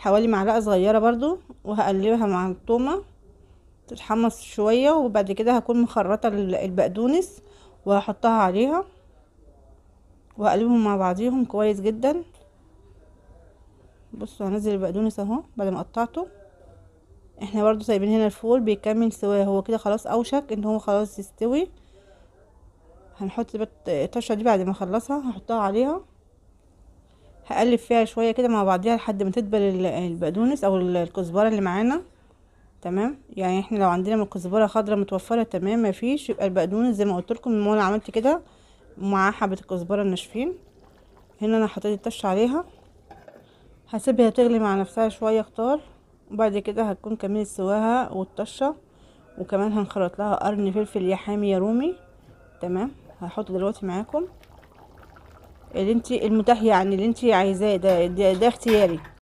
حوالي معلقه صغيره برضو، وهقلبها مع التومه تتحمص شويه. وبعد كده هكون مخرطه البقدونس وهحطها عليها وهقلبهم مع بعضيهم كويس جدا. بصوا هنزل البقدونس اهو بعد ما قطعته. احنا برضو سايبين هنا الفول بيكمل سواه، هو كده خلاص اوشك ان هو خلاص يستوي. هنحط الطشه دي بعد ما اخلصها هحطها عليها، هقلب فيها شويه كده مع بعضيها لحد ما تدبل البقدونس او الكزبره اللي معانا. تمام، يعني احنا لو عندنا من الكزبره خضرا متوفره تمام، مفيش يبقى البقدونس زي ما قلت لكم وانا عملت كده مع حبه الكزبره الناشفين. هنا انا حطيت الطشه عليها، هسيبها تغلي مع نفسها شويه كتار، وبعد كده هتكون كملت سواها والطشه. وكمان هنخلط لها قرن فلفل يا حامي يا رومي. تمام، هحط دلوقتي معاكم اللي انتي المتاح، يعني اللي انتي عايزاه، ده اختياري.